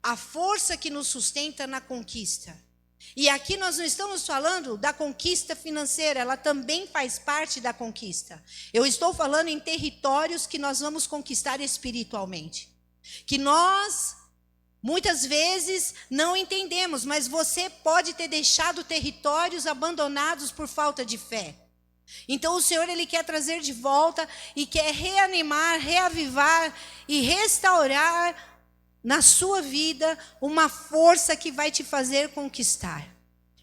a força que nos sustenta na conquista. E aqui nós não estamos falando da conquista financeira, ela também faz parte da conquista. Eu estou falando em territórios que nós vamos conquistar espiritualmente. Que nós, muitas vezes, não entendemos, mas você pode ter deixado territórios abandonados por falta de fé. Então o Senhor, Ele quer trazer de volta e quer reanimar, reavivar e restaurar na sua vida uma força que vai te fazer conquistar.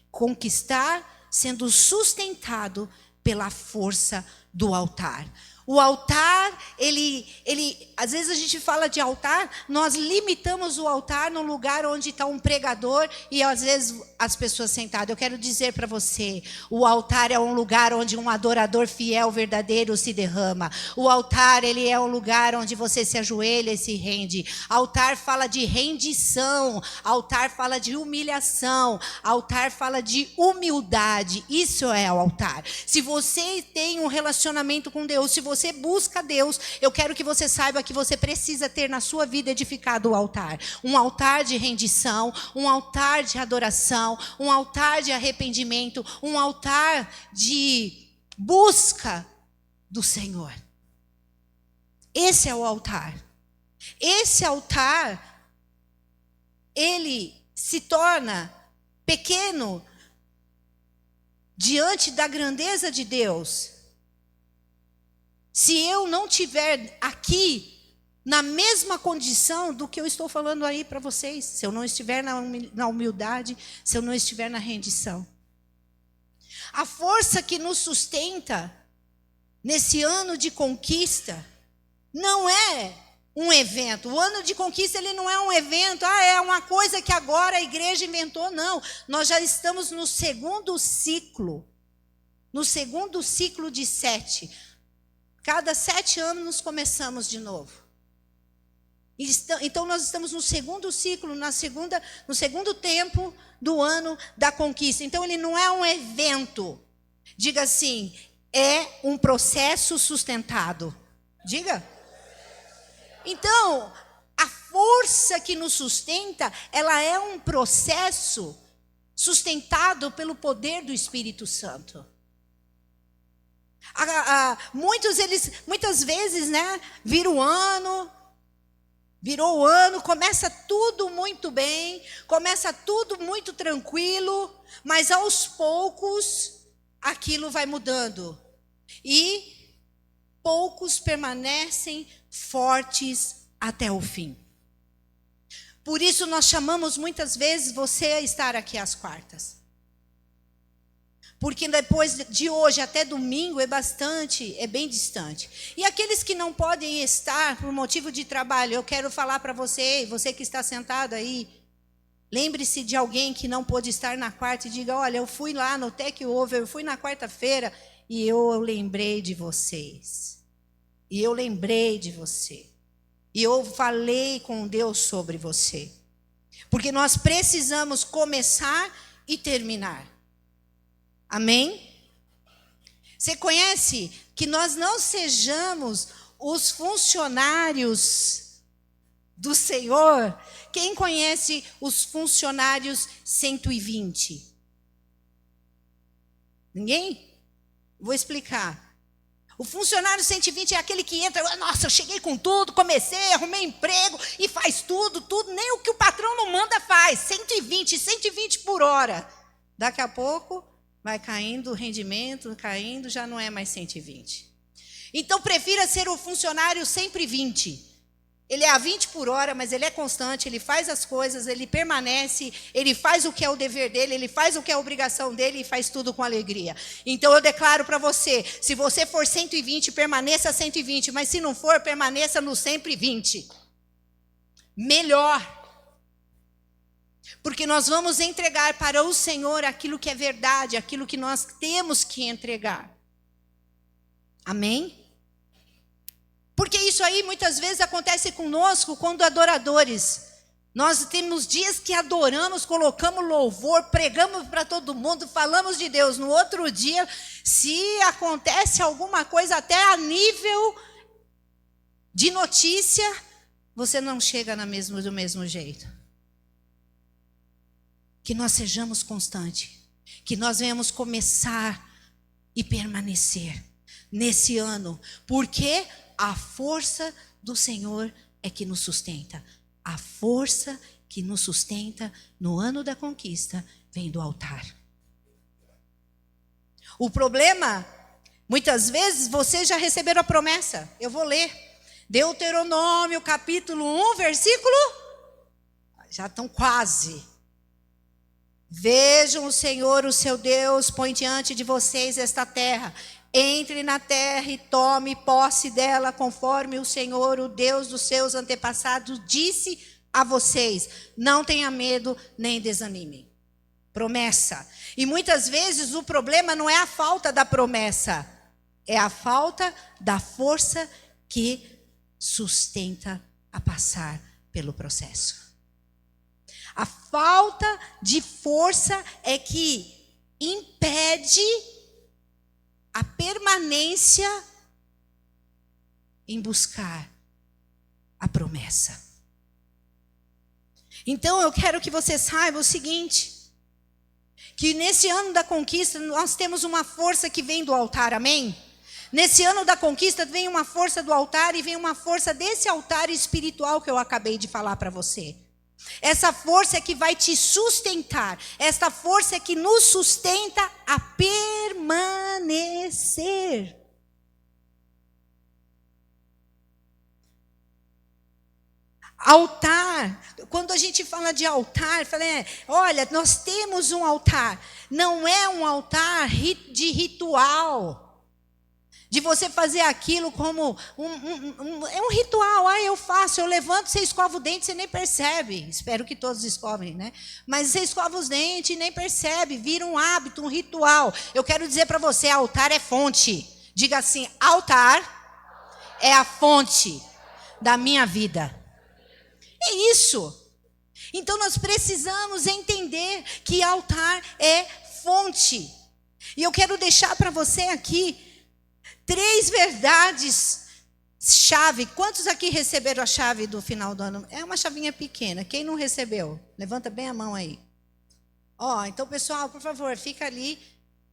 Conquistar sendo sustentado pela força do altar. O altar, às vezes a gente fala de altar, nós limitamos o altar no lugar onde está um pregador e às vezes as pessoas sentadas. Eu quero dizer para você, o altar é um lugar onde um adorador fiel, verdadeiro se derrama. O altar, ele é um lugar onde você se ajoelha e se rende. Altar fala de rendição, altar fala de humilhação, altar fala de humildade. Isso é o altar. Se você tem um relacionamento com Deus, se você busca Deus, eu quero que você saiba que você precisa ter na sua vida edificado o altar. Um altar de rendição, um altar de adoração, um altar de arrependimento, um altar de busca do Senhor. Esse é o altar. Esse altar, ele se torna pequeno diante da grandeza de Deus. Se eu não estiver aqui na mesma condição do que eu estou falando aí para vocês, se eu não estiver na humildade, se eu não estiver na rendição. A força que nos sustenta nesse ano de conquista não é um evento. O ano de conquista, ele não é um evento, é uma coisa que agora a igreja inventou, não. Nós já estamos no segundo ciclo de 7. Cada 7 anos começamos de novo. Então nós estamos no segundo ciclo, no segundo tempo do ano da conquista. Então ele não é um evento. Diga assim, é um processo sustentado. Diga. Então, a força que nos sustenta, ela é um processo sustentado pelo poder do Espírito Santo. Muitas vezes, né, virou o ano, começa tudo muito bem, começa tudo muito tranquilo, mas aos poucos aquilo vai mudando. E poucos permanecem fortes até o fim. Por isso nós chamamos muitas vezes você a estar aqui às quartas. Porque depois de hoje até domingo é bem distante. E aqueles que não podem estar por motivo de trabalho, eu quero falar para você que está sentado aí, lembre-se de alguém que não pôde estar na quarta e diga, olha, eu fui lá no Tech Over, eu fui na quarta-feira e eu lembrei de vocês. E eu lembrei de você. E eu falei com Deus sobre você. Porque nós precisamos começar e terminar. Amém? Você conhece que nós não sejamos os funcionários do Senhor? Quem conhece os funcionários 120? Ninguém? Vou explicar. O funcionário 120 é aquele que entra, nossa, eu cheguei com tudo, comecei, arrumei emprego e faz tudo, nem o que o patrão não manda faz. 120 por hora. Daqui a pouco vai caindo o rendimento, já não é mais 120. Então, prefira ser o funcionário sempre 20. Ele é a 20 por hora, mas ele é constante, ele faz as coisas, ele permanece, ele faz o que é o dever dele, ele faz o que é a obrigação dele e faz tudo com alegria. Então, eu declaro para você, se você for 120, permaneça 120, mas se não for, permaneça no sempre 20. Melhor. Porque nós vamos entregar para o Senhor aquilo que é verdade, aquilo que nós temos que entregar. Amém? Porque isso aí muitas vezes acontece conosco quando adoradores. Nós temos dias que adoramos, colocamos louvor, pregamos para todo mundo, falamos de Deus. No outro dia, se acontece alguma coisa até a nível de notícia, você não chega do mesmo jeito. que nós sejamos constantes, que nós venhamos começar e permanecer nesse ano, porque a força do Senhor é que nos sustenta. A força que nos sustenta no ano da conquista vem do altar. O problema, muitas vezes, vocês já receberam a promessa. Eu vou ler. Deuteronômio, capítulo 1, versículo... Já estão quase. Vejam o Senhor, o seu Deus, põe diante de vocês esta terra. Entre na terra e tome posse dela, conforme o Senhor, o Deus dos seus antepassados, disse a vocês. Não tenha medo, nem desanimem. Promessa. E muitas vezes o problema não é a falta da promessa, é a falta da força que sustenta a passar pelo processo. A falta de força é que impede a permanência em buscar a promessa. Então eu quero que você saiba o seguinte, que nesse ano da conquista nós temos uma força que vem do altar, amém? Nesse ano da conquista vem uma força do altar e vem uma força desse altar espiritual que eu acabei de falar para você. Essa força é que vai te sustentar. Essa força é que nos sustenta a permanecer. Altar, quando a gente fala de altar, olha, nós temos um altar. Não é um altar de ritual. De você fazer aquilo como é um ritual. Eu faço, eu levanto, você escova o dente, você nem percebe. Espero que todos escovem, né? Mas você escova os dentes e nem percebe. Vira um hábito, um ritual. Eu quero dizer para você, altar é fonte. Diga assim, altar é a fonte da minha vida. É isso. Então nós precisamos entender que altar é fonte. E eu quero deixar para você aqui 3 verdades chave. Quantos aqui receberam a chave do final do ano? É uma chavinha pequena. Quem não recebeu? Levanta bem a mão aí. Então, pessoal, por favor, fica ali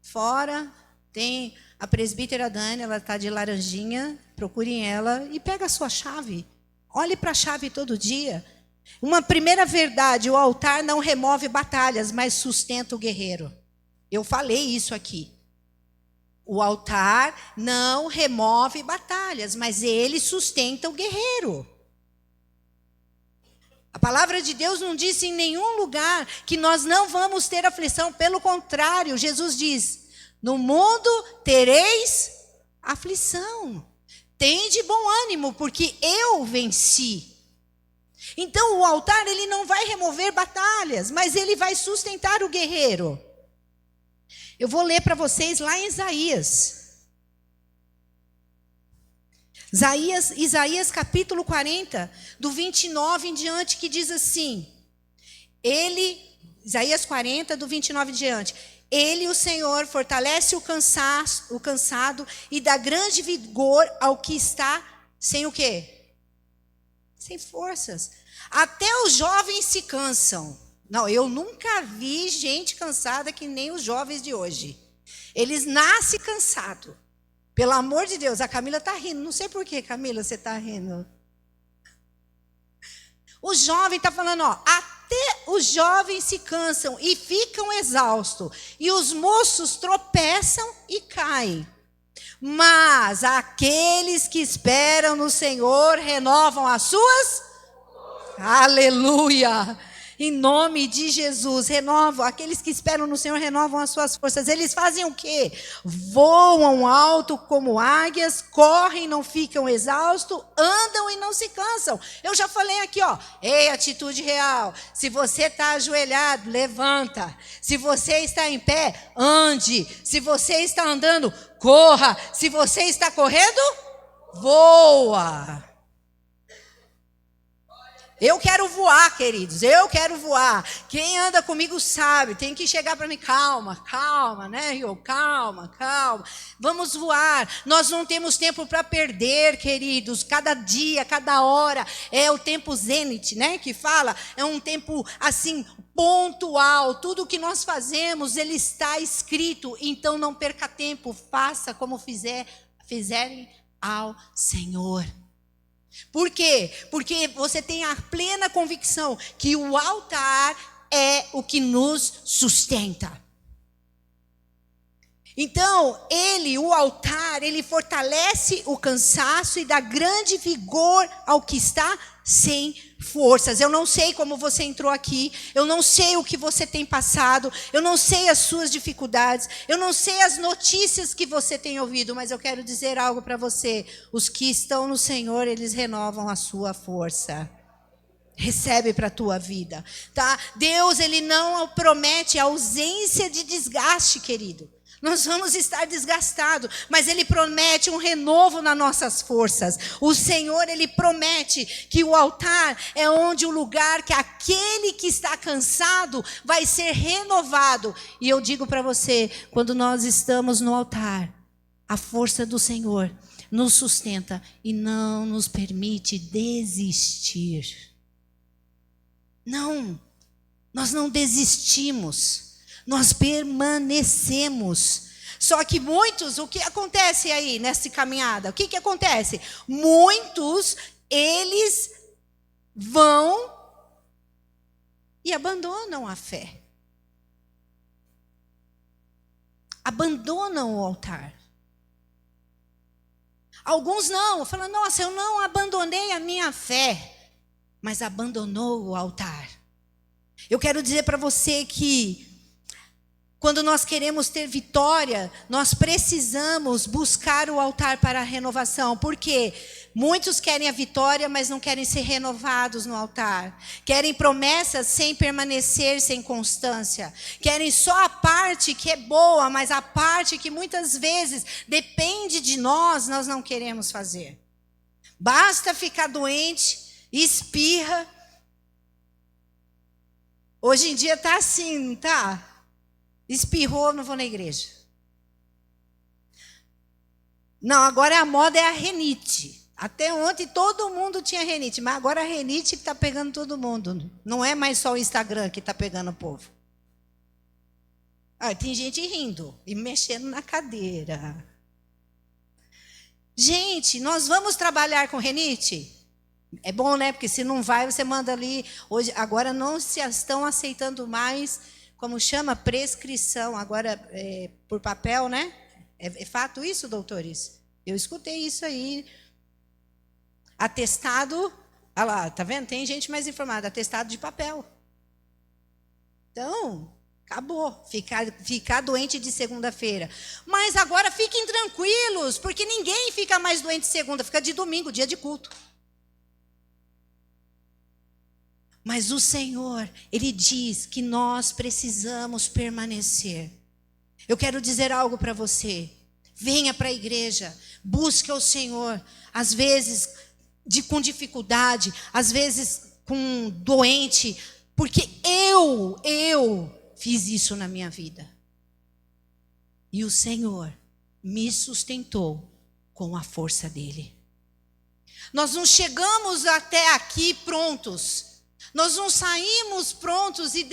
fora. Tem a presbítera Dani, ela está de laranjinha. Procurem ela e pega a sua chave. Olhe para a chave todo dia. Uma primeira verdade, o altar não remove batalhas, mas sustenta o guerreiro. Eu falei isso aqui. O altar não remove batalhas, mas ele sustenta o guerreiro. A palavra de Deus não diz em nenhum lugar que nós não vamos ter aflição. Pelo contrário, Jesus diz, no mundo tereis aflição. Tende bom ânimo, porque eu venci. Então o altar ele não vai remover batalhas, mas ele vai sustentar o guerreiro. Eu vou ler para vocês lá em Isaías. Isaías capítulo 40, do 29 em diante, que diz assim. Isaías 40, do 29 em diante. Ele, o Senhor, fortalece o cansado e dá grande vigor ao que está sem o quê? Sem forças. Até os jovens se cansam. Não, eu nunca vi gente cansada que nem os jovens de hoje. Eles nascem cansados. Pelo amor de Deus, a Camila está rindo. Não sei por que, Camila, você está rindo. O jovem está falando, até os jovens se cansam e ficam exaustos. E os moços tropeçam e caem. Mas aqueles que esperam no Senhor renovam as suas... Aleluia! Em nome de Jesus, renovam. Aqueles que esperam no Senhor renovam as suas forças. Eles fazem o quê? Voam alto como águias, correm e não ficam exaustos, andam e não se cansam. Eu já falei aqui, Ei, atitude real. Se você está ajoelhado, levanta. Se você está em pé, ande. Se você está andando, corra. Se você está correndo, voa. Eu quero voar, queridos, eu quero voar. Quem anda comigo sabe, tem que chegar para mim, calma, né, Rio? Calma. Vamos voar. Nós não temos tempo para perder, queridos. Cada dia, cada hora é o tempo zênite, né, que fala. É um tempo, assim, pontual. Tudo que nós fazemos, ele está escrito. Então não perca tempo, faça como fizerem ao Senhor. Por quê? Porque você tem a plena convicção que o altar é o que nos sustenta. Então, o altar, ele fortalece o cansaço e dá grande vigor ao que está sem forças. Eu não sei como você entrou aqui, eu não sei o que você tem passado, eu não sei as suas dificuldades, eu não sei as notícias que você tem ouvido, mas eu quero dizer algo para você. Os que estão no Senhor, eles renovam a sua força. Recebe para a tua vida, tá? Deus, ele não promete a ausência de desgaste, querido. Nós vamos estar desgastados, mas ele promete um renovo nas nossas forças. O Senhor, ele promete que o altar é onde o lugar que aquele que está cansado vai ser renovado. E eu digo para você, quando nós estamos no altar, a força do Senhor nos sustenta e não nos permite desistir. Não, nós não desistimos. Nós permanecemos. Só que muitos, o que acontece aí nessa caminhada? O que acontece? Muitos, eles vão e abandonam a fé. Abandonam o altar. Alguns não, falam, nossa, eu não abandonei a minha fé, mas abandonou o altar. Eu quero dizer para você que quando nós queremos ter vitória, nós precisamos buscar o altar para a renovação. Por quê? Muitos querem a vitória, mas não querem ser renovados no altar. Querem promessas sem permanecer, sem constância. Querem só a parte que é boa, mas a parte que muitas vezes depende de nós, nós não queremos fazer. Basta ficar doente, espirra. Hoje em dia está assim, não está? Espirrou, não vou na igreja. Não, agora a moda é a renite. Até ontem todo mundo tinha renite, mas agora a renite está pegando todo mundo. Não é mais só o Instagram que está pegando o povo. Tem gente rindo e mexendo na cadeira. Gente, nós vamos trabalhar com renite? É bom, né? Porque se não vai, você manda ali. Hoje, agora não se estão aceitando mais, como chama, prescrição. Agora, por papel, né? É fato isso, doutores? Eu escutei isso aí. Atestado, olha lá, tá vendo? Tem gente mais informada. Atestado de papel. Então, acabou. Ficar doente de segunda-feira. Mas agora fiquem tranquilos, porque ninguém fica mais doente de segunda. Fica de domingo, dia de culto. Mas o Senhor, Ele diz que nós precisamos permanecer. Eu quero dizer algo para você. Venha para a igreja, busque o Senhor. Às vezes com dificuldade, às vezes com doente. Porque eu fiz isso na minha vida. E o Senhor me sustentou com a força dEle. Nós não chegamos até aqui prontos. Nós não saímos prontos e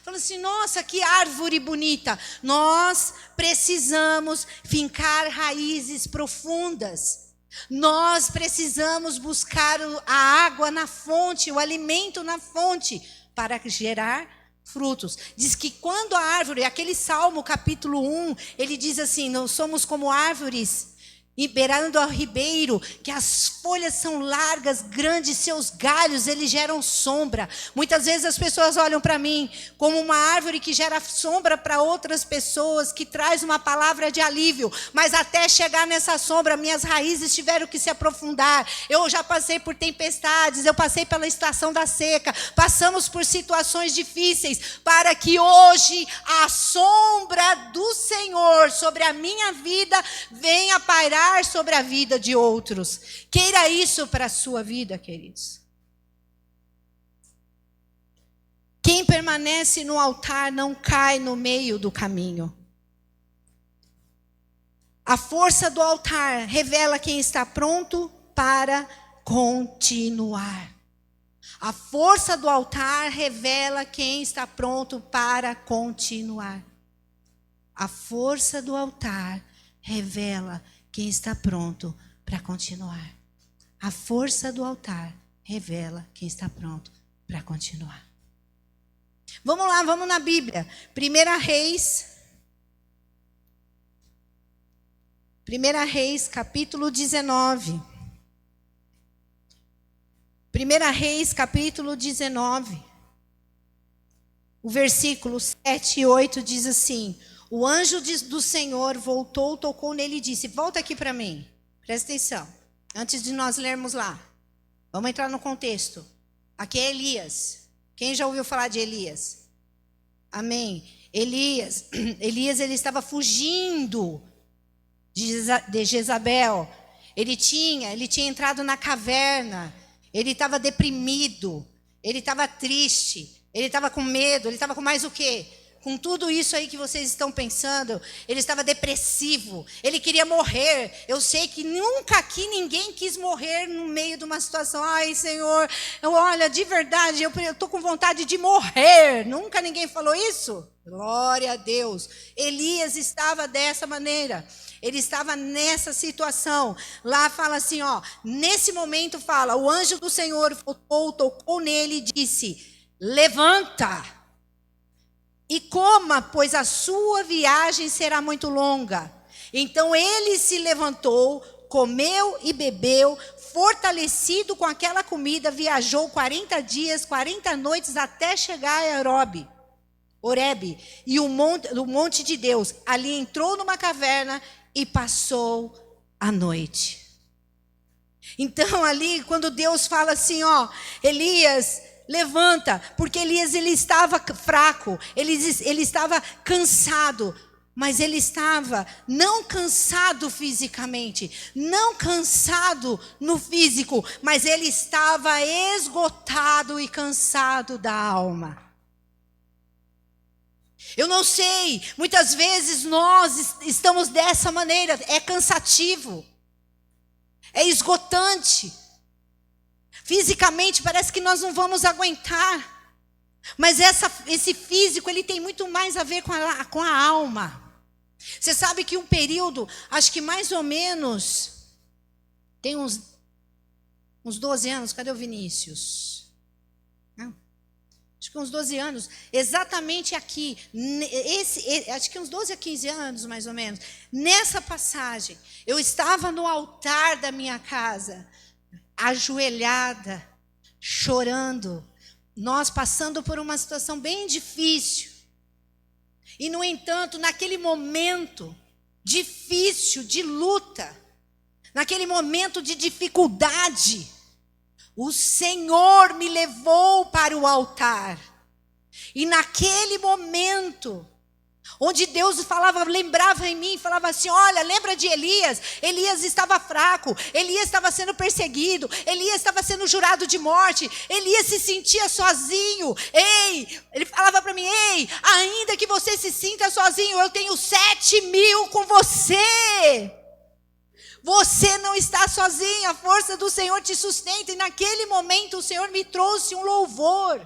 falando assim, nossa, que árvore bonita. Nós precisamos fincar raízes profundas. Nós precisamos buscar a água na fonte, o alimento na fonte, para gerar frutos. Diz que quando a árvore, aquele Salmo capítulo 1, ele diz assim, nós somos como árvores beirando ao ribeiro, que as folhas são largas, grandes, seus galhos, eles geram sombra. Muitas vezes as pessoas olham para mim como uma árvore que gera sombra para outras pessoas, que traz uma palavra de alívio, mas até chegar nessa sombra, minhas raízes tiveram que se aprofundar. Eu já passei por tempestades, eu passei pela estação da seca, passamos por situações difíceis, para que hoje a sombra do Senhor sobre a minha vida venha pairar sobre a vida de outros. Queira isso para a sua vida, queridos. Quem permanece no altar não cai no meio do caminho. A força do altar revela quem está pronto para continuar. A força do altar revela quem está pronto para continuar. A força do altar revela quem está pronto para continuar. A força do altar revela quem está pronto para continuar. Vamos lá, vamos na Bíblia. 1 Reis, capítulo 19. 1 Reis, capítulo 19. O versículo 7 e 8 diz assim: o anjo do Senhor voltou, tocou nele e disse: volta aqui para mim. Presta atenção. Antes de nós lermos lá. Vamos entrar no contexto. Aqui é Elias. Quem já ouviu falar de Elias? Amém. Elias, ele estava fugindo de Jezabel. Ele tinha entrado na caverna. Ele estava deprimido. Ele estava triste. Ele estava com medo. Ele estava com mais o quê? Com tudo isso aí que vocês estão pensando, ele estava depressivo, ele queria morrer. Eu sei que nunca aqui ninguém quis morrer no meio de uma situação. Ai, Senhor, olha, de verdade, eu estou com vontade de morrer. Nunca ninguém falou isso? Glória a Deus. Elias estava dessa maneira. Ele estava nessa situação. Lá fala assim, ó, nesse momento fala, o anjo do Senhor voltou, tocou nele e disse: levanta e coma, pois a sua viagem será muito longa. Então ele se levantou, comeu e bebeu, fortalecido com aquela comida, viajou 40 dias, 40 noites até chegar a Horebe, e o monte de Deus. Ali entrou numa caverna e passou a noite. Então ali, quando Deus fala assim, ó, Elias, levanta, porque Elias ele estava fraco, ele estava cansado, mas ele estava não cansado fisicamente, não cansado no físico, mas ele estava esgotado e cansado da alma. Eu não sei, muitas vezes nós estamos dessa maneira, é cansativo, é esgotante. Fisicamente parece que nós não vamos aguentar. Mas esse físico ele tem muito mais a ver com a alma. Você sabe que um período, acho que mais ou menos, tem uns 12 anos, cadê o Vinícius? Não. Acho que uns 12 anos, exatamente aqui, acho que uns 12 a 15 anos mais ou menos, nessa passagem, eu estava no altar da minha casa, ajoelhada, chorando, nós passando por uma situação bem difícil. E, no entanto, naquele momento difícil, de luta, naquele momento de dificuldade, o Senhor me levou para o altar. E naquele momento, onde Deus falava, lembrava em mim, falava assim, olha, lembra de Elias? Elias estava fraco, Elias estava sendo perseguido, Elias estava sendo jurado de morte, Elias se sentia sozinho. Ei, ele falava para mim, ei, ainda que você se sinta sozinho, eu tenho 7.000 com você. Você não está sozinho, a força do Senhor te sustenta. E naquele momento o Senhor me trouxe um louvor.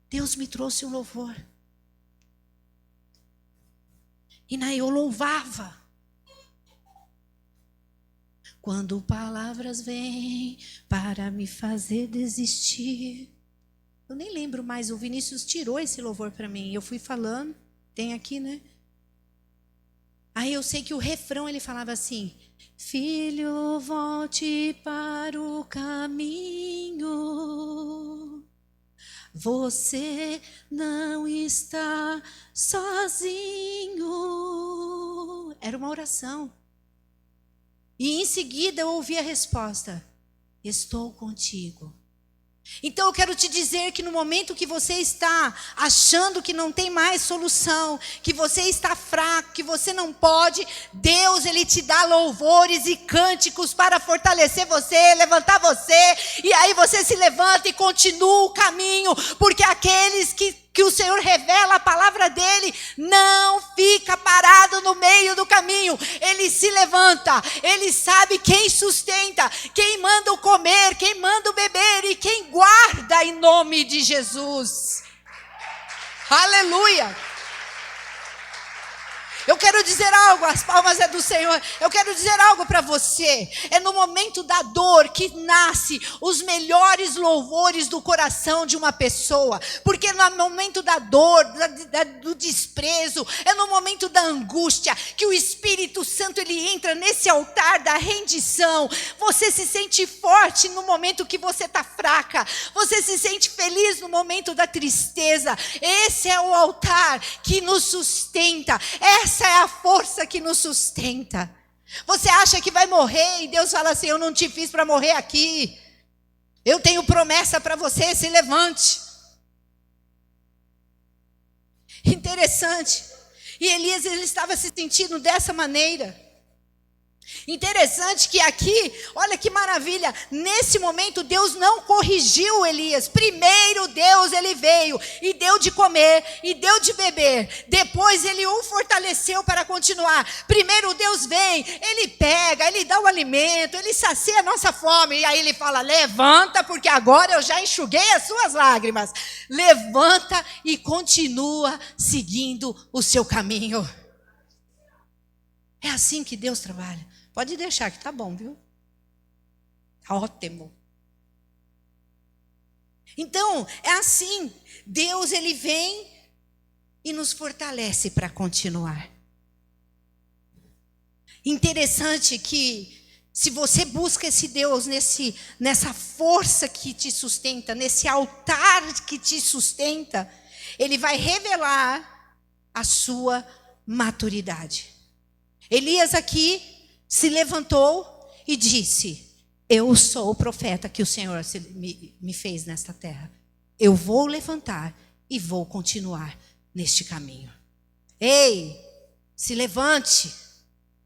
Deus me trouxe um louvor. E daí eu louvava. Quando palavras vêm para me fazer desistir. Eu nem lembro mais, o Vinícius tirou esse louvor para mim. Eu fui falando, tem aqui, né? Aí eu sei que o refrão ele falava assim: filho, volte para o caminho. Você não está sozinho. Era uma oração. E em seguida eu ouvi a resposta: estou contigo. Então eu quero te dizer que no momento que você está achando que não tem mais solução, que você está fraco, que você não pode, Deus ele te dá louvores e cânticos para fortalecer você, levantar você, e aí você se levanta e continua o caminho, porque aqueles que que o Senhor revela a palavra dele, não fica parado no meio do caminho. Ele se levanta, ele sabe quem sustenta, quem manda o comer, quem manda o beber e quem guarda em nome de Jesus. Aleluia! Eu quero dizer algo, as palmas é do Senhor. Eu quero dizer algo para você. É no momento da dor que nasce os melhores louvores do coração de uma pessoa. Porque no momento da dor, do desprezo, é no momento da angústia que o Espírito Santo ele entra nesse altar da rendição. Você se sente forte no momento que você está fraca. Você se sente feliz no momento da tristeza. Esse é o altar que nos sustenta. Essa é a força que nos sustenta. Você acha que vai morrer e Deus fala assim: eu não te fiz para morrer aqui. Eu tenho promessa para você, se levante. Interessante. E Elias ele estava se sentindo dessa maneira. Interessante que aqui, olha que maravilha, nesse momento Deus não corrigiu Elias. Primeiro Deus ele veio e deu de comer e deu de beber. Depois ele o fortaleceu para continuar. Primeiro Deus vem, ele pega, ele dá o alimento, ele sacia a nossa fome. E aí ele fala: levanta, porque agora eu já enxuguei as suas lágrimas. Levanta e continua seguindo o seu caminho. É assim que Deus trabalha. Pode deixar que tá bom, viu? Tá ótimo. Então, é assim. Deus, ele vem e nos fortalece para continuar. Interessante que, se você busca esse Deus nessa força que te sustenta, nesse altar que te sustenta, ele vai revelar a sua maturidade. Elias aqui se levantou e disse: eu sou o profeta que o Senhor me fez nesta terra. Eu vou levantar e vou continuar neste caminho. Ei, se levante.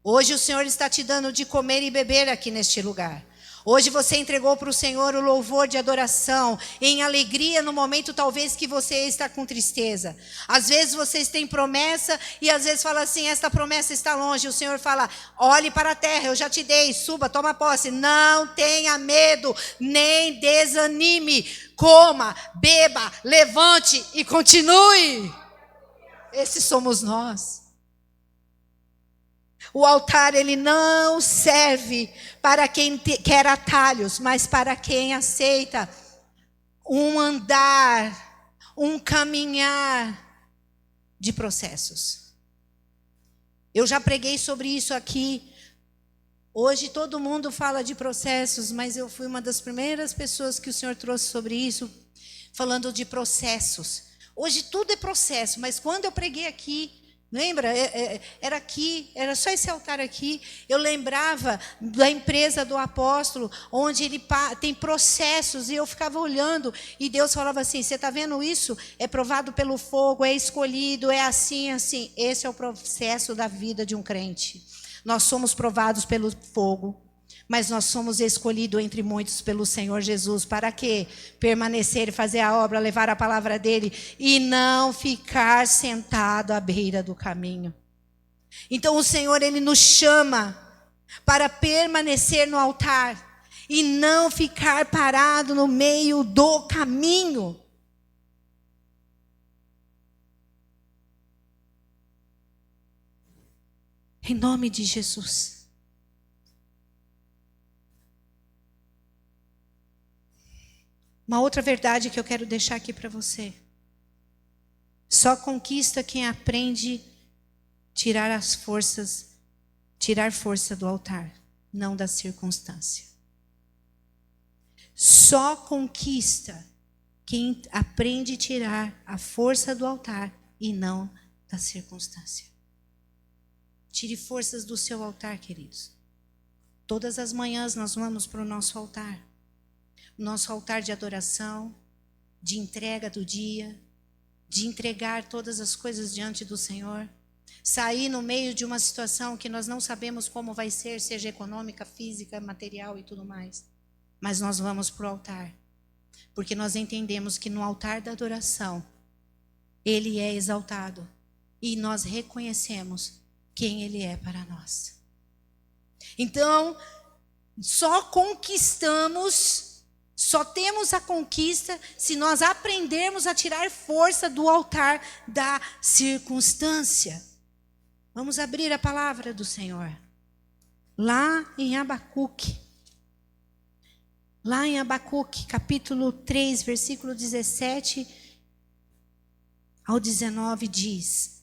Hoje o Senhor está te dando de comer e beber aqui neste lugar. Hoje você entregou para o Senhor o louvor de adoração, em alegria no momento talvez que você está com tristeza. Às vezes vocês têm promessa e às vezes fala assim: esta promessa está longe. O Senhor fala: olhe para a terra, eu já te dei, suba, toma posse. Não tenha medo, nem desanime. Coma, beba, levante e continue. Esses somos nós. O altar, ele não serve para quem quer atalhos, mas para quem aceita um andar, um caminhar de processos. Eu já preguei sobre isso aqui. Hoje todo mundo fala de processos, mas eu fui uma das primeiras pessoas que o Senhor trouxe sobre isso, falando de processos. Hoje tudo é processo, mas quando eu preguei aqui, lembra? Era aqui, era só esse altar aqui. Eu lembrava da empresa do apóstolo, onde ele tem processos, e eu ficava olhando, e Deus falava assim: você está vendo isso? É provado pelo fogo, é escolhido, é assim, assim. Esse é o processo da vida de um crente. Nós somos provados pelo fogo, mas nós somos escolhidos entre muitos pelo Senhor Jesus. Para quê? Permanecer, fazer a obra, levar a palavra dele e não ficar sentado à beira do caminho. Então o Senhor, ele nos chama para permanecer no altar e não ficar parado no meio do caminho. Em nome de Jesus. Uma outra verdade que eu quero deixar aqui para você. Só conquista quem aprende tirar força do altar, não da circunstância. Só conquista quem aprende a tirar a força do altar e não da circunstância. Tire forças do seu altar, queridos. Todas as manhãs nós vamos para o nosso altar. Nosso altar de adoração, de entrega do dia, de entregar todas as coisas diante do Senhor. Sair no meio de uma situação que nós não sabemos como vai ser, seja econômica, física, material e tudo mais. Mas nós vamos para o altar, porque nós entendemos que no altar da adoração Ele é exaltado. E nós reconhecemos quem Ele é para nós. Então, só conquistamos, só temos a conquista se nós aprendermos a tirar força do altar da circunstância. Vamos abrir a palavra do Senhor. Lá em Abacuque. Lá em Abacuque, capítulo 3, versículo 17 ao 19 diz: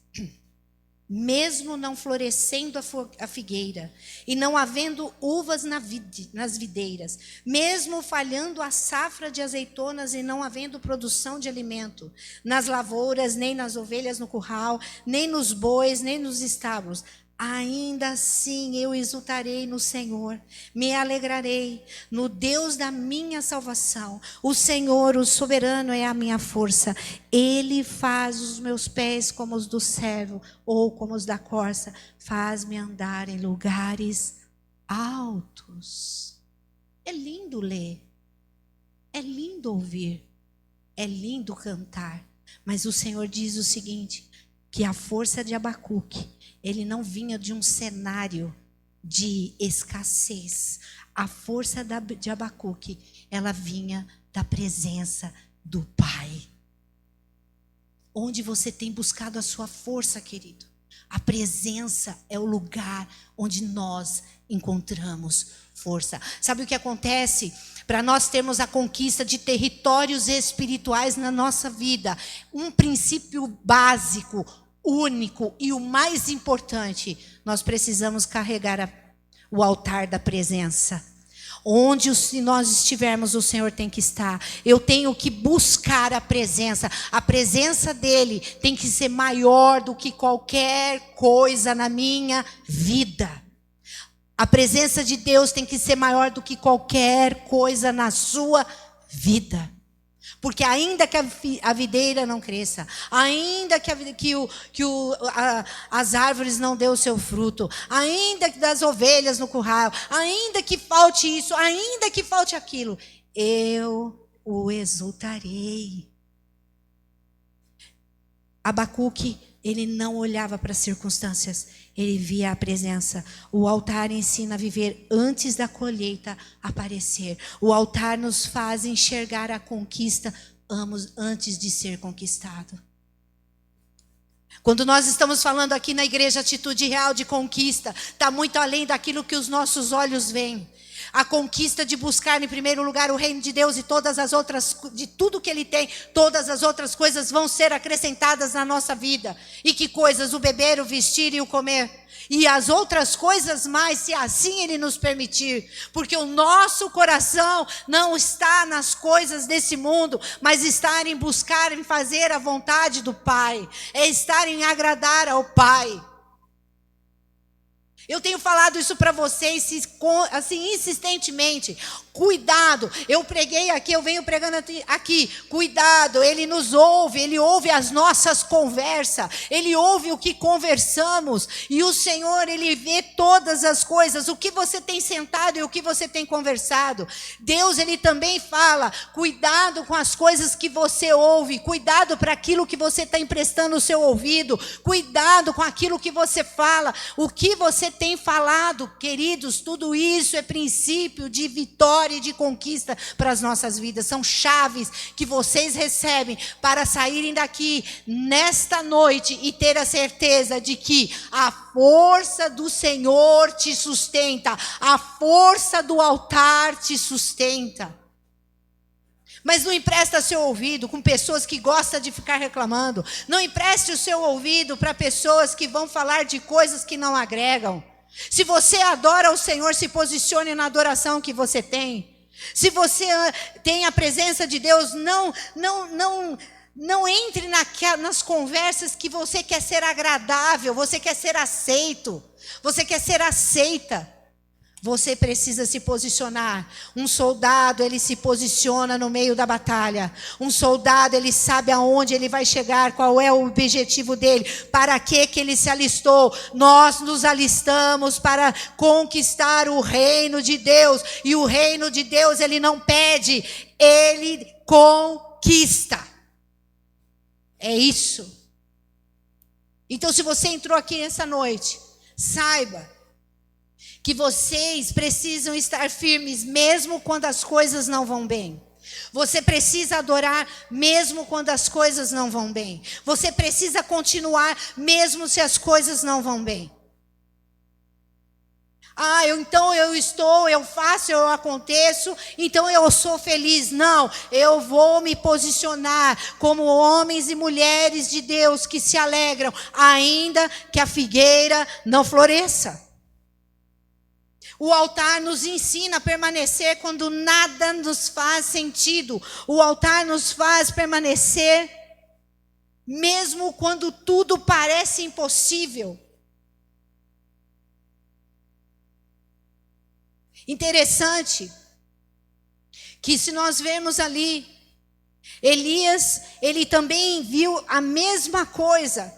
mesmo não florescendo a figueira, e não havendo uvas nas videiras, mesmo falhando a safra de azeitonas e não havendo produção de alimento, nas lavouras, nem nas ovelhas no curral, nem nos bois, nem nos estábulos, ainda assim eu exultarei no Senhor, me alegrarei no Deus da minha salvação. O Senhor, o soberano, é a minha força. Ele faz os meus pés como os do servo, ou como os da corça, faz-me andar em lugares altos. É lindo ler, é lindo ouvir, é lindo cantar, mas o Senhor diz o seguinte, que a força de Abacuque, ele não vinha de um cenário de escassez. A força de Abacuque, ela vinha da presença do Pai. Onde você tem buscado a sua força, querido? A presença é o lugar onde nós encontramos força. Sabe o que acontece? Para nós termos a conquista de territórios espirituais na nossa vida, um princípio básico, único e o mais importante, nós precisamos carregar o altar da presença. Onde nós estivermos, o Senhor tem que estar. Eu tenho que buscar a presença dele tem que ser maior do que qualquer coisa na minha vida. A presença de Deus tem que ser maior do que qualquer coisa na sua vida. Porque ainda que a videira não cresça, ainda que as árvores não dêem o seu fruto, ainda que das ovelhas no curral, ainda que falte isso, ainda que falte aquilo, eu o exultarei. Abacuque, ele não olhava para as circunstâncias, ele via a presença. O altar ensina a viver antes da colheita aparecer. O altar nos faz enxergar a conquista antes de ser conquistado. Quando nós estamos falando aqui na igreja Atitude Real de conquista, está muito além daquilo que os nossos olhos veem. A conquista de buscar em primeiro lugar o reino de Deus e todas as outras, de tudo que Ele tem, todas as outras coisas vão ser acrescentadas na nossa vida. E que coisas? O beber, o vestir e o comer. E as outras coisas mais, se assim Ele nos permitir. Porque o nosso coração não está nas coisas desse mundo, mas está em buscar, em fazer a vontade do Pai. É estar em agradar ao Pai. Eu tenho falado isso para vocês assim insistentemente. Cuidado, eu preguei aqui, eu venho pregando aqui. Cuidado, Ele nos ouve, Ele ouve as nossas conversas, Ele ouve o que conversamos. E o Senhor, Ele vê todas as coisas, o que você tem sentado e o que você tem conversado. Deus, Ele também fala, cuidado com as coisas que você ouve, cuidado para aquilo que você está emprestando o seu ouvido, cuidado com aquilo que você fala, o que você tem falado, queridos, tudo isso é princípio de vitória e de conquista para as nossas vidas. São chaves que vocês recebem para saírem daqui nesta noite e ter a certeza de que a força do Senhor te sustenta, a força do altar te sustenta. Mas não empresta seu ouvido com pessoas que gostam de ficar reclamando. Não empreste o seu ouvido para pessoas que vão falar de coisas que não agregam. Se você adora o Senhor, se posicione na adoração que você tem. Se você tem a presença de Deus, não entre nas conversas que você quer ser agradável, você quer ser aceito, você quer ser aceita. Você precisa se posicionar. Um soldado, ele se posiciona no meio da batalha. Um soldado, ele sabe aonde ele vai chegar, qual é o objetivo dele, para que ele se alistou. Nós nos alistamos para conquistar o reino de Deus. E o reino de Deus, ele não pede, ele conquista. É isso. Então, se você entrou aqui essa noite, saiba que vocês precisam estar firmes mesmo quando as coisas não vão bem. Você precisa adorar mesmo quando as coisas não vão bem. Você precisa continuar mesmo se as coisas não vão bem. Eu faço, eu aconteço, então eu sou feliz. Não, eu vou me posicionar como homens e mulheres de Deus que se alegram, ainda que a figueira não floresça. O altar nos ensina a permanecer quando nada nos faz sentido. O altar nos faz permanecer mesmo quando tudo parece impossível. Interessante que se nós vermos ali, Elias, ele também viu a mesma coisa,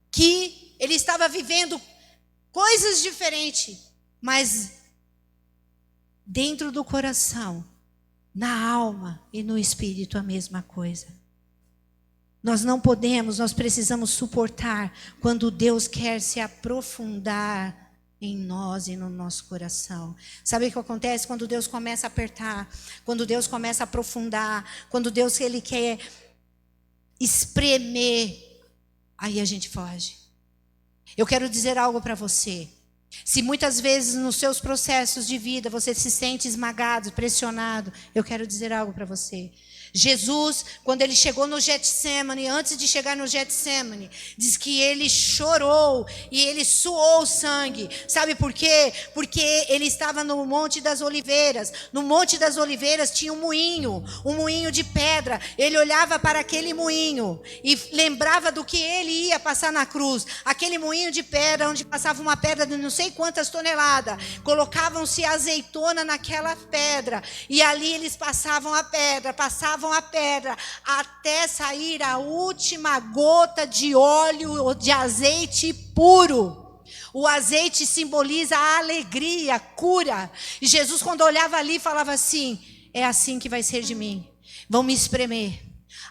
que ele estava vivendo coisas diferentes, mas dentro do coração, na alma e no espírito a mesma coisa. Nós não podemos, nós precisamos suportar quando Deus quer se aprofundar em nós e no nosso coração. Sabe o que acontece quando Deus começa a apertar, quando Deus começa a aprofundar, quando Deus ele quer espremer, aí a gente foge. Eu quero dizer algo para você. Se muitas vezes nos seus processos de vida você se sente esmagado, pressionado, eu quero dizer algo para você. Jesus, quando ele chegou no Getsemane, antes de chegar no Getsemane, diz que ele chorou e ele suou sangue. Sabe por quê? Porque ele estava no Monte das Oliveiras. No Monte das Oliveiras tinha um moinho de pedra. Ele olhava para aquele moinho e lembrava do que ele ia passar na cruz. Aquele moinho de pedra, onde passava uma pedra de não sei quantas toneladas. Colocavam-se azeitona naquela pedra e ali eles passavam a pedra, até sair a última gota de óleo ou de azeite puro. O azeite simboliza a alegria, a cura. E Jesus, quando olhava ali, falava assim: é assim que vai ser de mim. Vão me espremer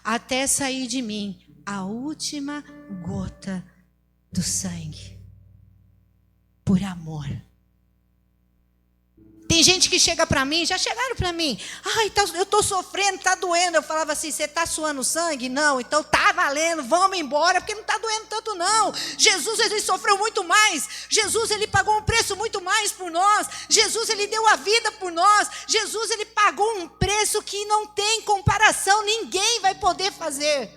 até sair de mim a última gota do sangue. Por amor. Tem gente que chega para mim, já chegaram para mim. Eu estou sofrendo, está doendo. Eu falava assim: você está suando sangue? Não, então está valendo, vamos embora, porque não está doendo tanto não. Jesus, ele sofreu muito mais. Jesus, ele pagou um preço muito mais por nós. Jesus, ele deu a vida por nós. Jesus, ele pagou um preço que não tem comparação, ninguém vai poder fazer.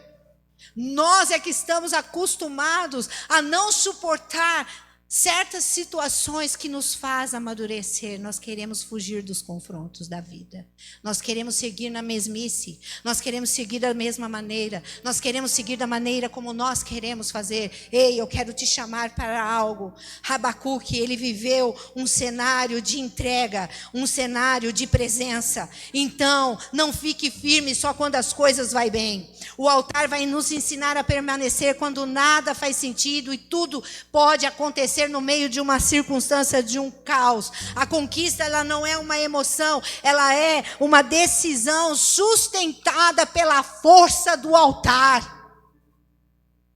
Nós é que estamos acostumados a não suportar certas situações que nos faz amadurecer. Nós queremos fugir dos confrontos da vida. Nós queremos seguir na mesmice. Nós queremos seguir da mesma maneira. Nós queremos seguir da maneira como nós queremos fazer. Ei, eu quero te chamar para algo. Habacuque, ele viveu um cenário de entrega, um cenário de presença. Então, não fique firme só quando as coisas vão bem. O altar vai nos ensinar a permanecer quando nada faz sentido e tudo pode acontecer no meio de uma circunstância, de um caos. A conquista, ela não é uma emoção, ela é uma decisão sustentada pela força do altar.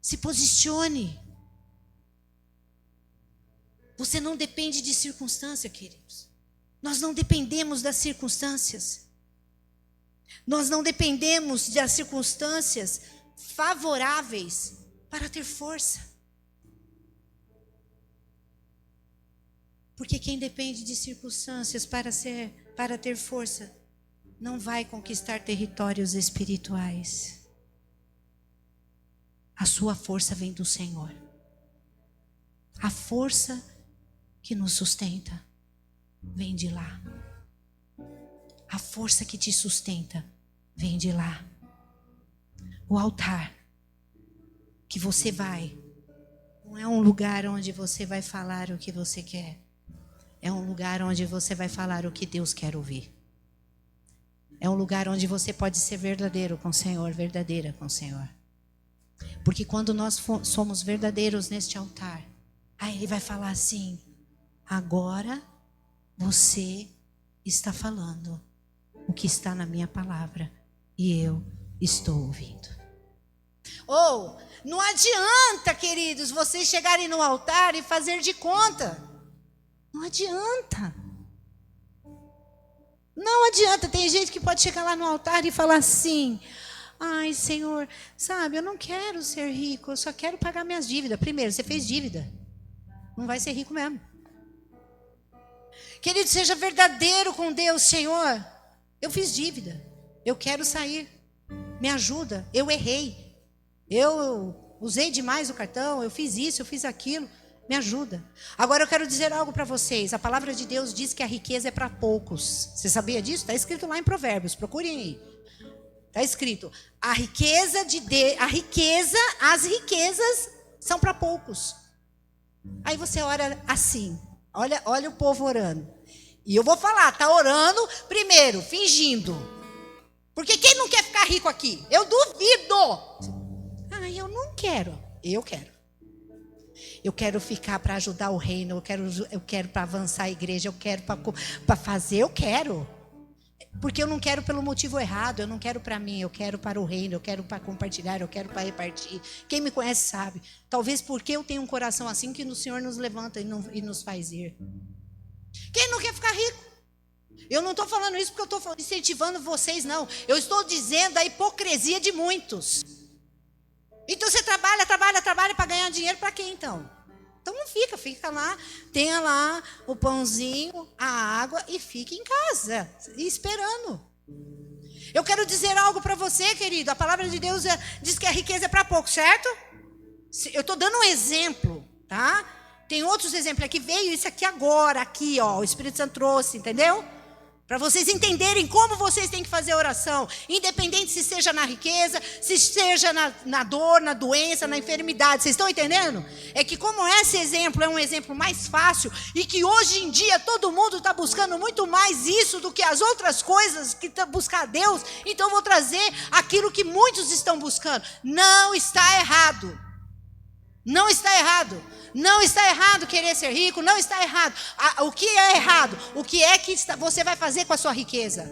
Se posicione. Você não depende de circunstância, queridos. Nós não dependemos das circunstâncias. Nós não dependemos das circunstâncias favoráveis para ter força. Porque quem depende de circunstâncias para ter força, não vai conquistar territórios espirituais. A sua força vem do Senhor. A força que nos sustenta vem de lá. A força que te sustenta vem de lá. O altar que você vai, não é um lugar onde você vai falar o que você quer. É um lugar onde você vai falar o que Deus quer ouvir. É um lugar onde você pode ser verdadeiro com o Senhor, verdadeira com o Senhor. Porque quando nós somos verdadeiros neste altar, aí Ele vai falar assim: agora você está falando o que está na minha palavra e eu estou ouvindo. Ou, não adianta, queridos, vocês chegarem no altar e fazer de conta. Não adianta. Não adianta. Tem gente que pode chegar lá no altar e falar assim: ai, Senhor, sabe, eu não quero ser rico, eu só quero pagar minhas dívidas. Primeiro, você fez dívida. Não vai ser rico mesmo. Querido, seja verdadeiro com Deus. Senhor, eu fiz dívida. Eu quero sair. Me ajuda. Eu errei. Eu usei demais o cartão. Eu fiz isso, eu fiz aquilo. Me ajuda. Agora eu quero dizer algo para vocês. A palavra de Deus diz que a riqueza é para poucos. Você sabia disso? Está escrito lá em Provérbios. Procurem aí. Está escrito: as riquezas são para poucos. Aí você ora assim. Olha o povo orando. E eu vou falar, tá orando primeiro, fingindo. Porque quem não quer ficar rico aqui? Eu duvido. Ah, eu não quero. Eu quero. Eu quero ficar para ajudar o reino. Eu quero para avançar a igreja. Eu quero para fazer. Eu quero. Porque eu não quero pelo motivo errado. Eu não quero para mim. Eu quero para o reino. Eu quero para compartilhar. Eu quero para repartir. Quem me conhece sabe. Talvez porque eu tenho um coração assim que o Senhor nos levanta e nos faz ir. Quem não quer ficar rico? Eu não estou falando isso porque eu estou incentivando vocês, não. Eu estou dizendo a hipocrisia de muitos. Então você trabalha para ganhar dinheiro para quê então? Então não fica lá, tenha lá o pãozinho, a água e fique em casa, esperando. Eu quero dizer algo para você, querido. A palavra de Deus diz que a riqueza é para pouco, certo? Eu estou dando um exemplo, tá? Tem outros exemplos aqui, veio isso aqui agora, aqui, ó, o Espírito Santo trouxe, entendeu? Para vocês entenderem como vocês têm que fazer a oração, independente se seja na riqueza, se seja na dor, na doença, na enfermidade. Vocês estão entendendo? É que como esse exemplo é um exemplo mais fácil e que hoje em dia todo mundo está buscando muito mais isso do que as outras coisas que estão buscar a Deus, então eu vou trazer aquilo que muitos estão buscando. Não está errado. Não está errado. Não está errado querer ser rico, não está errado. O que é errado? O que é que você vai fazer com a sua riqueza?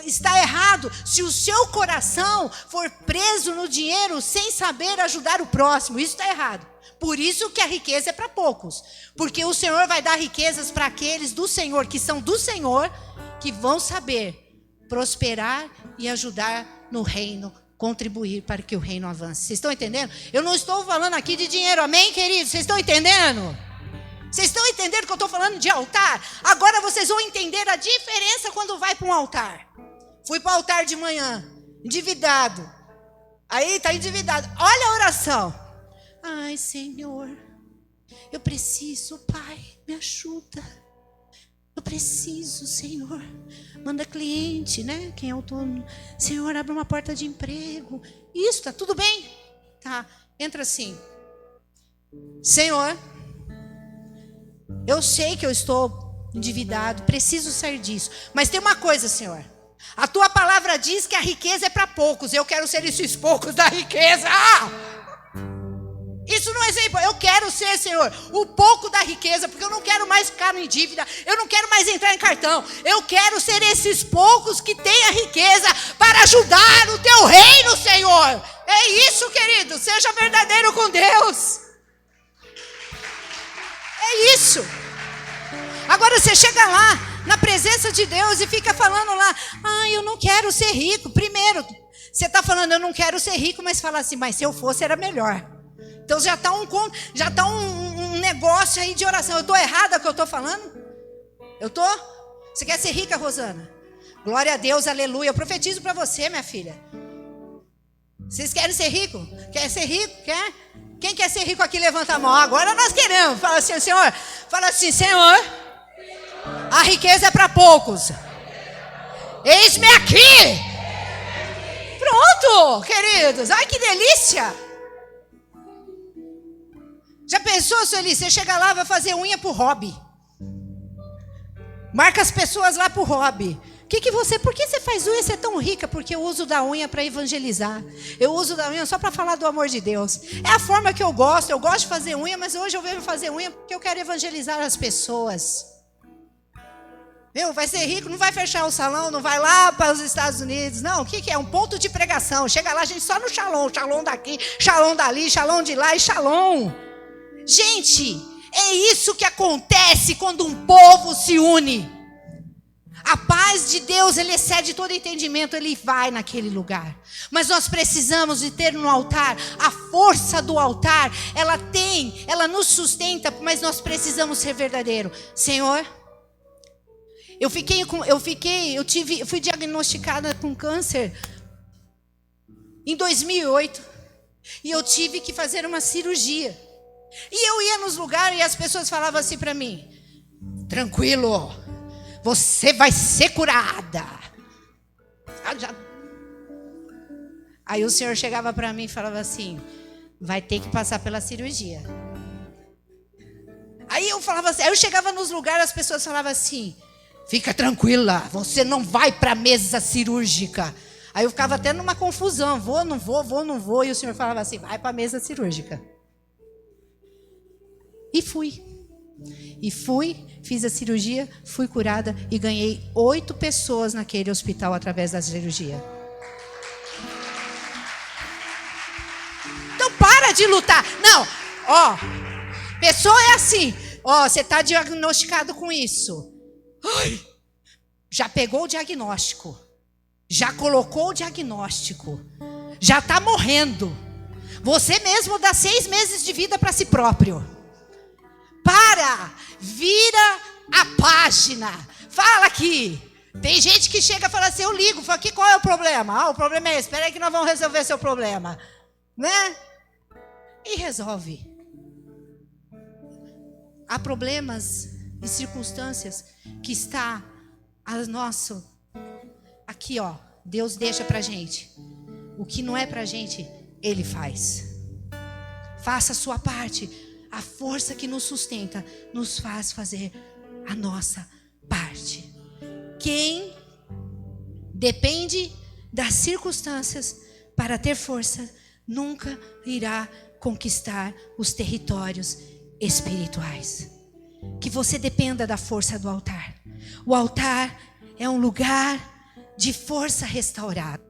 Está errado se o seu coração for preso no dinheiro sem saber ajudar o próximo. Isso está errado. Por isso que a riqueza é para poucos. Porque o Senhor vai dar riquezas para aqueles do Senhor, que são do Senhor, que vão saber prosperar e ajudar no reino, contribuir para que o reino avance. Vocês estão entendendo? Eu não estou falando aqui de dinheiro, amém, queridos? Vocês estão entendendo? Vocês estão entendendo que eu estou falando de altar? Agora vocês vão entender a diferença quando vai para um altar. Fui para o altar de manhã, endividado. Aí está endividado. Olha a oração. Ai, Senhor, eu preciso, Pai, me ajuda. Eu preciso, Senhor. Manda cliente, né? Quem é autônomo. Senhor, abre uma porta de emprego. Isso, tá tudo bem? Tá, entra assim. Senhor, eu sei que eu estou endividado, preciso sair disso. Mas tem uma coisa, Senhor. A tua palavra diz que a riqueza é para poucos. Eu quero ser esses poucos da riqueza. Isso não é exemplo. Eu quero ser, Senhor, o pouco da riqueza, porque eu não quero mais ficar em dívida, eu não quero mais entrar em cartão. Eu quero ser esses poucos que têm a riqueza para ajudar o teu reino, Senhor. É isso, querido. Seja verdadeiro com Deus. É isso. Agora você chega lá na presença de Deus e fica falando lá: ah, eu não quero ser rico. Primeiro, você está falando, eu não quero ser rico, mas fala assim: mas se eu fosse era melhor. Então já está um negócio aí de oração. Eu estou errada com o que eu estou falando? Eu estou? Você quer ser rica, Rosana? Glória a Deus, aleluia. Eu profetizo para você, minha filha. Vocês querem ser rico? Quer ser rico? Quer? Quem quer ser rico aqui, levanta a mão. Agora nós queremos. Fala assim, Senhor. Fala assim, Senhor, a riqueza é para poucos. Eis-me aqui. Pronto, queridos. Ai, que delícia. Já pensou, Sueli? Você chega lá e vai fazer unha pro hobby. Marca as pessoas lá pro hobby. Por que você faz unha? Você é tão rica? Porque eu uso da unha para evangelizar. Eu uso da unha só para falar do amor de Deus. É a forma que eu gosto. Eu gosto de fazer unha, mas hoje eu venho fazer unha porque eu quero evangelizar as pessoas. Vai ser rico, não vai fechar o salão, não vai lá para os Estados Unidos. Não, o que é? Um ponto de pregação. Chega lá, a gente só no shalom. Shalom daqui, shalom dali, shalom de lá e shalom. Gente, é isso que acontece quando um povo se une. A paz de Deus, ele excede todo entendimento, ele vai naquele lugar. Mas nós precisamos de ter no altar, a força do altar, ela nos sustenta, mas nós precisamos ser verdadeiro. Senhor, eu fui diagnosticada com câncer em 2008 e eu tive que fazer uma cirurgia. E eu ia nos lugares e as pessoas falavam assim para mim: tranquilo, você vai ser curada. Aí o Senhor chegava para mim e falava assim: vai ter que passar pela cirurgia. Aí eu falava assim, aí eu chegava nos lugares, as pessoas falavam assim: fica tranquila, você não vai para a mesa cirúrgica. Aí eu ficava até numa confusão, vou, não vou, vou, não vou. E o Senhor falava assim: vai para a mesa cirúrgica. E fui, fiz a cirurgia, fui curada e ganhei 8 pessoas naquele hospital através da cirurgia. Então para de lutar. Não, pessoa é assim, você está diagnosticado com isso. Ai, já pegou o diagnóstico, já colocou o diagnóstico, já está morrendo. Você mesmo dá 6 meses de vida para si próprio. Vira a página. Fala aqui. Tem gente que chega e fala assim: eu ligo, fala aqui, qual é o problema? O problema é esse, espera aí que nós vamos resolver seu problema, né? E resolve. Há problemas e circunstâncias que está aqui, Deus deixa pra gente. O que não é pra gente, Ele faz. Faça a sua parte. A força que nos sustenta nos faz fazer a nossa parte. Quem depende das circunstâncias para ter força nunca irá conquistar os territórios espirituais. Que você dependa da força do altar. O altar é um lugar de força restaurada.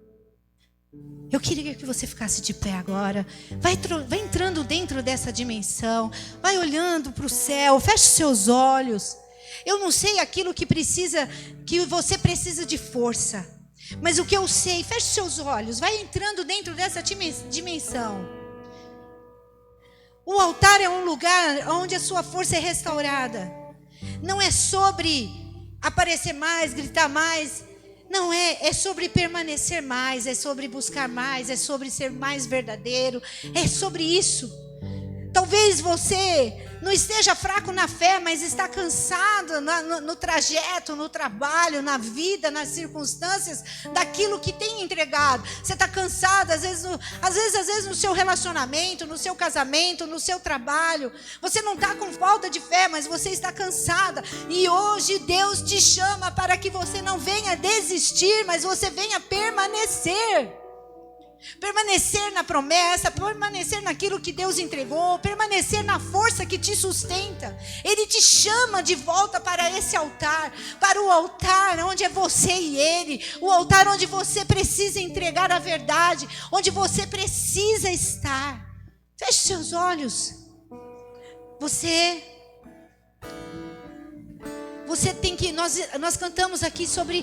Eu queria que você ficasse de pé agora. Vai entrando dentro dessa dimensão. Vai olhando para o céu. Feche seus olhos. Eu não sei aquilo que você precisa de força. Mas o que eu sei, feche seus olhos. Vai entrando dentro dessa dimensão. O altar é um lugar onde a sua força é restaurada. Não é sobre aparecer mais, gritar mais. Não é sobre permanecer mais, é sobre buscar mais, é sobre ser mais verdadeiro, é sobre isso. Talvez você não esteja fraco na fé, mas está cansado no trajeto, no trabalho, na vida, nas circunstâncias, daquilo que tem entregado. Você está cansado, às vezes no seu relacionamento, no seu casamento, no seu trabalho. Você não está com falta de fé, mas você está cansada. E hoje Deus te chama para que você não venha desistir, mas você venha permanecer. Permanecer na promessa, permanecer naquilo que Deus entregou, permanecer na força que te sustenta. Ele te chama de volta para esse altar, para o altar onde é você e Ele, o altar onde você precisa entregar a verdade, onde você precisa estar. Feche seus olhos. Você tem que, nós cantamos aqui sobre